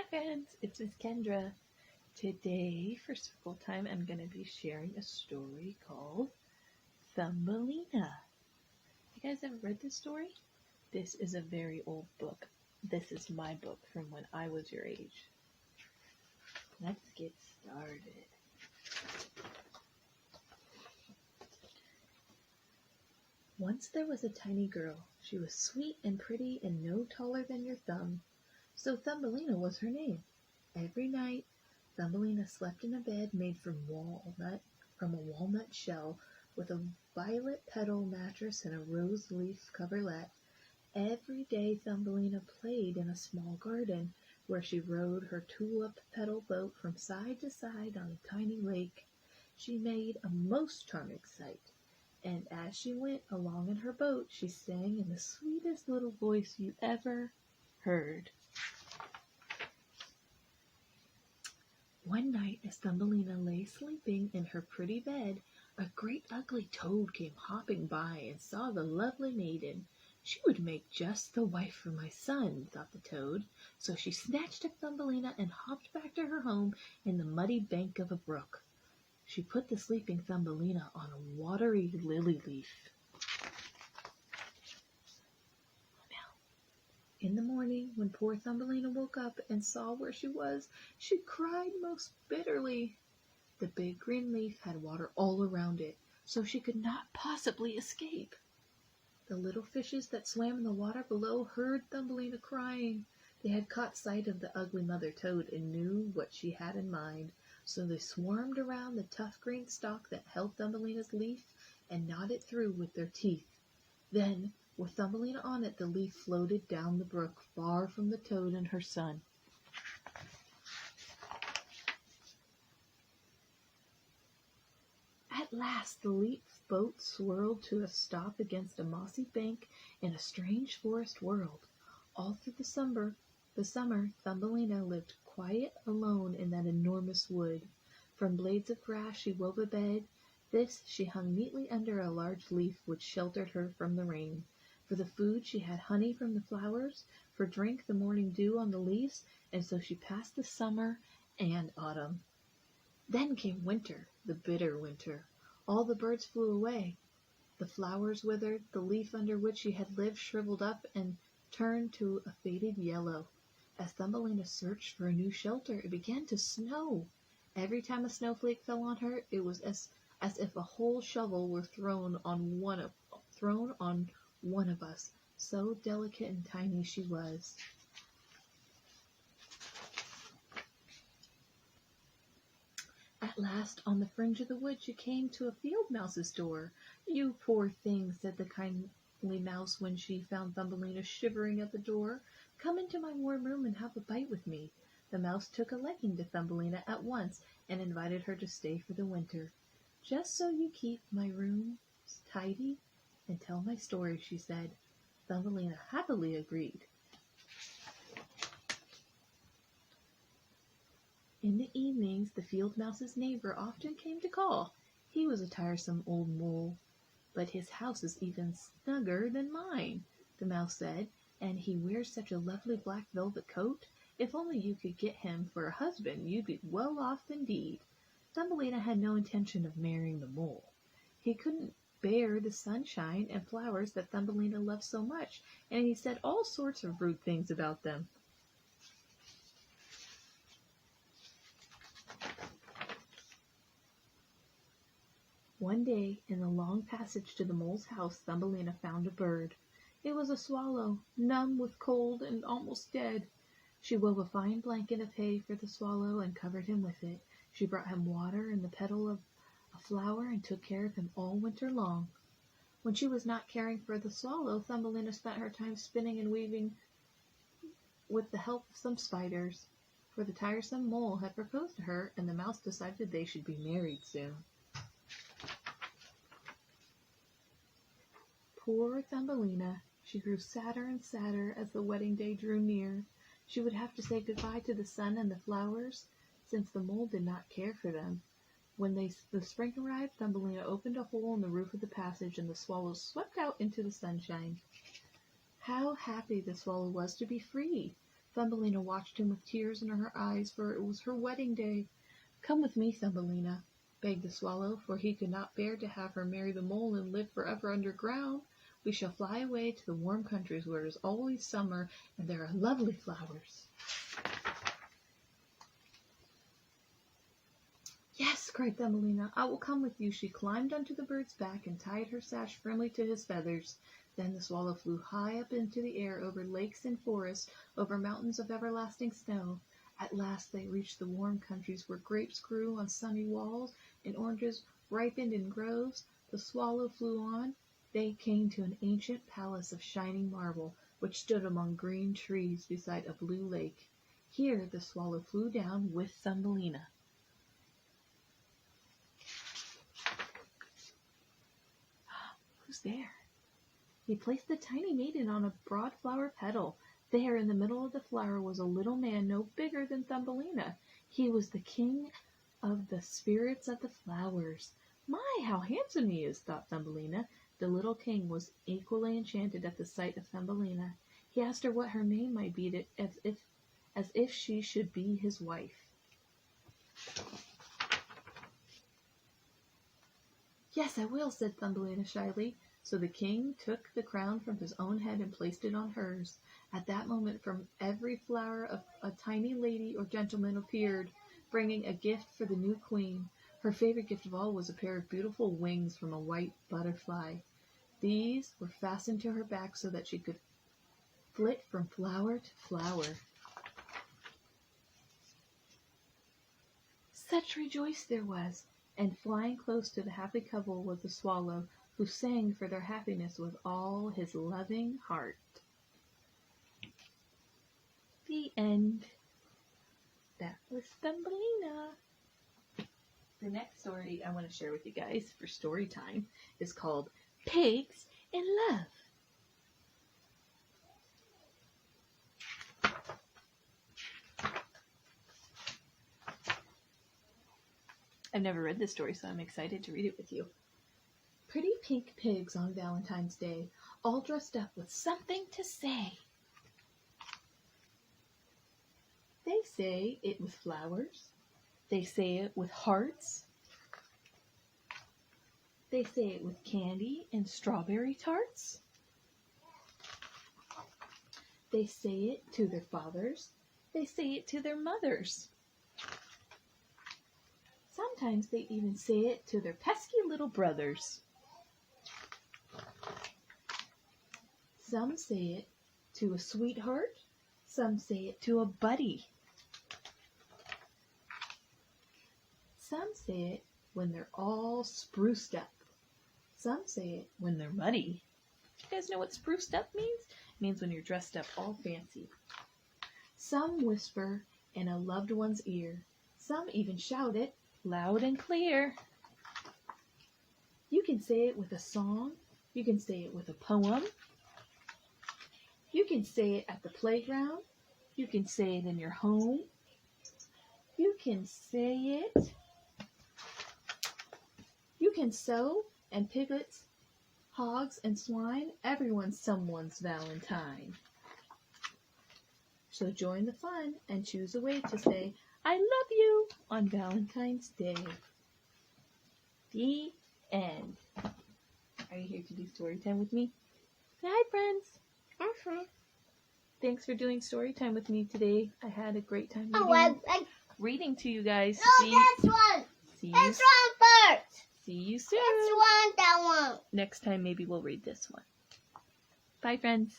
friends, it's Miss Kendra. Today, for circle time, I'm going to be sharing a story called Thumbelina. You guys ever read this story? This is a very old book. This is my book from when I was your age. Let's get started. Once there was a tiny girl. She was sweet and pretty and no taller than your thumb. So Thumbelina was her name. Every night, Thumbelina slept in a bed made from a walnut shell with a violet petal mattress and a rose leaf coverlet. Every day Thumbelina played in a small garden where she rowed her tulip petal boat from side to side on a tiny lake. She made a most charming sight, and as she went along in her boat, she sang in the sweetest little voice you ever heard. One night, as Thumbelina lay sleeping in her pretty bed, a great ugly toad came hopping by and saw the lovely maiden. She would make just the wife for my son, thought the toad. So she snatched up Thumbelina and hopped back to her home in the muddy bank of a brook. She put the sleeping Thumbelina on a watery lily leaf. In the morning, when poor Thumbelina woke up and saw where she was, she cried most bitterly. The big green leaf had water all around it, so she could not possibly escape. The little fishes that swam in the water below heard Thumbelina crying. They had caught sight of the ugly mother toad and knew what she had in mind, so they swarmed around the tough green stalk that held Thumbelina's leaf and gnawed it through with their teeth. Then, with Thumbelina on it, the leaf floated down the brook, far from the toad and her son. At last the leaf boat swirled to a stop against a mossy bank in a strange forest world. All through the summer, Thumbelina lived quiet alone in that enormous wood. From blades of grass she wove a bed. This she hung neatly under a large leaf which sheltered her from the rain. For the food she had honey from the flowers, for drink the morning dew on the leaves, and so she passed the summer and autumn. Then came winter, the bitter winter. All the birds flew away. The flowers withered, the leaf under which she had lived shriveled up and turned to a faded yellow. As Thumbelina searched for a new shelter, it began to snow. Every time a snowflake fell on her, it was as if a whole shovel were thrown on one of us. So delicate and tiny she was. At last, on the fringe of the wood, she came to a field mouse's door. "You poor thing," said the kindly mouse when she found Thumbelina shivering at the door. "Come into my warm room and have a bite with me." The mouse took a liking to Thumbelina at once and invited her to stay for the winter. "Just so you keep my room tidy and tell my story," she said. Thumbelina happily agreed. In the evenings, the field mouse's neighbor often came to call. He was a tiresome old mole. "But his house is even snugger than mine," the mouse said, "and he wears such a lovely black velvet coat. If only you could get him for a husband, you'd be well off indeed." Thumbelina had no intention of marrying the mole. He couldn't bear the sunshine and flowers that Thumbelina loved so much, and he said all sorts of rude things about them. One day, in the long passage to the mole's house, Thumbelina found a bird. It was a swallow, numb with cold and almost dead. She wove a fine blanket of hay for the swallow and covered him with it. She brought him water and the petal of a flower and took care of him all winter long. When she was not caring for the swallow, Thumbelina spent her time spinning and weaving with the help of some spiders, for the tiresome mole had proposed to her, and the mouse decided they should be married soon. Poor Thumbelina! She grew sadder and sadder as the wedding day drew near. She would have to say goodbye to the sun and the flowers, since the mole did not care for them. When the spring arrived, Thumbelina opened a hole in the roof of the passage, and the swallows swept out into the sunshine. How happy the swallow was to be free! Thumbelina watched him with tears in her eyes, for it was her wedding day. "Come with me, Thumbelina," begged the swallow, for he could not bear to have her marry the mole and live forever underground. "We shall fly away to the warm countries where it is always summer and there are lovely flowers." "Yes," cried Thumbelina, "I will come with you." She climbed onto the bird's back and tied her sash firmly to his feathers. Then the swallow flew high up into the air, over lakes and forests, over mountains of everlasting snow. At last they reached the warm countries where grapes grew on sunny walls and oranges ripened in groves. The swallow flew on. They came to an ancient palace of shining marble, which stood among green trees beside a blue lake. Here the swallow flew down with Thumbelina. Who's there? He placed the tiny maiden on a broad flower petal. There in the middle of the flower was a little man no bigger than Thumbelina. He was the king of the spirits of the flowers. "My, how handsome he is," thought Thumbelina. The little king was equally enchanted at the sight of Thumbelina. He asked her what her name might be, as if she should be his wife. "Yes, I will," said Thumbelina shyly. So the king took the crown from his own head and placed it on hers. At that moment from every flower a tiny lady or gentleman appeared, bringing a gift for the new queen. Her favorite gift of all was a pair of beautiful wings from a white butterfly. These were fastened to her back so that she could flit from flower to flower. Such rejoice there was, and flying close to the happy couple was the swallow, who sang for their happiness with all his loving heart. The end. That was Thumbelina. The next story I want to share with you guys for story time is called Pigs in Love. I've never read this story, so I'm excited to read it with you. Pretty pink pigs on Valentine's Day, all dressed up with something to say. They say it with flowers. They say it with hearts. They say it with candy and strawberry tarts. They say it to their fathers. They say it to their mothers. Sometimes they even say it to their pesky little brothers. Some say it to a sweetheart. Some say it to a buddy. Some say it when they're all spruced up. Some say it when they're muddy. You guys know what spruced up means? It means when you're dressed up all fancy. Some whisper in a loved one's ear. Some even shout it loud and clear. You can say it with a song. You can say it with a poem. You can say it at the playground. You can say it in your home. You can say it. You can sow, and piglets, hogs, and swine. Everyone's someone's Valentine. So join the fun and choose a way to say, "I love you" on Valentine's Day. The end. Are you here to do story time with me? Say hi, friends. Thanks for doing story time with me today. I had a great time reading to you guys. No, this one. This one first. See you soon. This one, that one. Next time, maybe we'll read this one. Bye, friends.